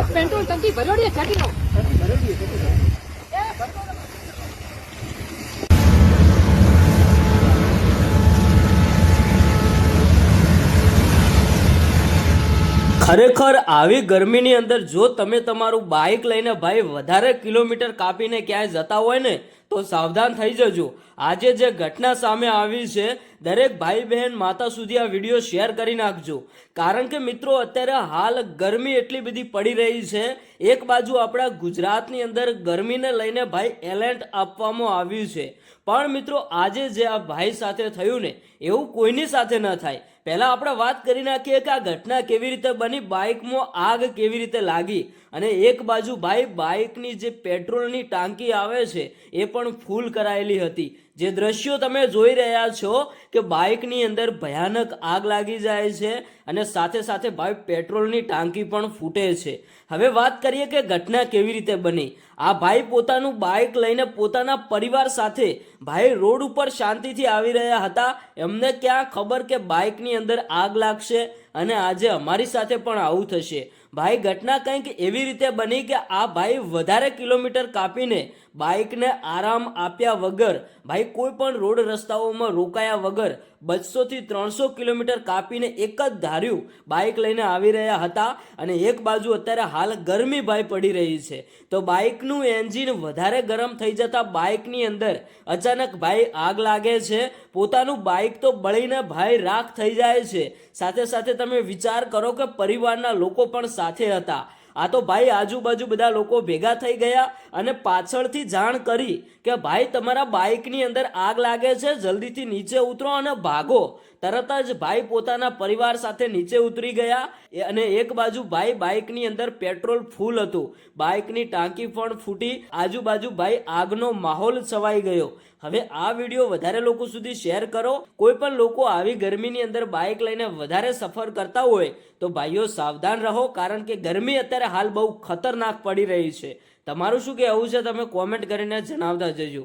Petrol टंकी भरोड़ी है छाटी लो ખરેખર આવી ગરમીની અંદર જો તમે તમારું બાઇક લઈને ભાઈ વધારે કિલોમીટર કાપીને ક્યાંય જતા હોય ને તો સાવધાન થઈ જજો। આજે જે ઘટના સામે આવી છે દરેક ભાઈ બહેન માતા સુધી આ વિડીયો શેર કરી નાખજો, કારણ કે મિત્રો અત્યારે હાલ ગરમી એટલી બધી પડી રહી છે। એક બાજુ આપણા ગુજરાતની અંદર ગરમીને લઈને ભાઈ એલર્ટ આપવામાં આવ્યું છે, પણ મિત્રો આજે જે આ ભાઈ સાથે થયું ને એવું કોઈની સાથે ન થાય। પહેલા આપણે વાત કરી નાખીએ કે આ ઘટના કેવી રીતે બની, બાઇકમાં આગ કેવી રીતે લાગી, અને એક બાજુ ભાઈ બાઇકની જે પેટ્રોલની ટાંકી આવે છે એ પણ ફૂલ કરાયેલી હતી। જે દ્રશ્યો તમે જોઈ રહ્યા છો કે બાઇકની અંદર ભયાનક આગ લાગી જાય છે અને સાથે સાથે ભાઈ પેટ્રોલની ટાંકી પણ ફૂટે છે। હવે વાત કરીએ કે ઘટના કેવી રીતે બની। આ ભાઈ પોતાનું બાઇક લઈને પોતાના પરિવાર સાથે ભાઈ રોડ ઉપર શાંતિથી આવી રહ્યા હતા। એમને ક્યાં ખબર કે બાઇકની અંદર આગ લાગશે અને આજે અમારી સાથે પણ આવું થશે। ભાઈ ઘટના કંઈક એવી રીતે બની કે આ ભાઈ વધારે કિલોમીટર કાપીને બાઇકને આરામ આપ્યા વગર ભાઈ કોઈ પણ રોડ રસ્તાઓમાં રોકાયા વગર 200 થી 300 કિલોમીટર કાપીને એક જ ધાર્યું બાઇક લઈને આવી રહ્યા હતા। અને એક બાજુ અત્યારે હાલ ગરમી ભાઈ પડી રહી છે તો બાઇકનું એન્જિન વધારે ગરમ થઈ જતા બાઇકની અંદર અચાનક ભાઈ આગ લાગે છે। પોતાનું બાઇક તો બળીને ભાઈ રાખ થઈ જાય છે, સાથે સાથે તમે વિચાર કરો કે પરિવારના લોકો પણ સાથે હતા। આ તો ભાઈ આજુબાજુ બધા લોકો ભેગા થઈ ગયા અને પાછળથી જાણ કરી કે ભાઈ તમારા બાઇકની અંદર આગ લાગે છે, જલ્દીથી નીચે ઉતરો અને ભાગો। તરત જ ભાઈ પોતાના પરિવાર સાથે નીચે ઉતરી ગયા અને એક બાજુ ભાઈ બાઇકની અંદર પેટ્રોલ ફૂલ હતું, બાઇકની ટાંકી પણ ફૂટી, આજુબાજુ ભાઈ આગનો માહોલ છવાઈ ગયો। હવે આ વિડીયો વધારે લોકો સુધી શેર કરો। કોઈ પણ લોકો આવી ગરમીની અંદર બાઇક લઈને વધારે સફર કરતા હોય તો ભાઈઓ સાવધાન રહો, કારણ કે ગરમી અત્યારે હાલ બહુ ખતરનાક પડી રહી છે। તમારું શું કહેવું છે તમે કોમેન્ટ કરીને જણાવતા જજો।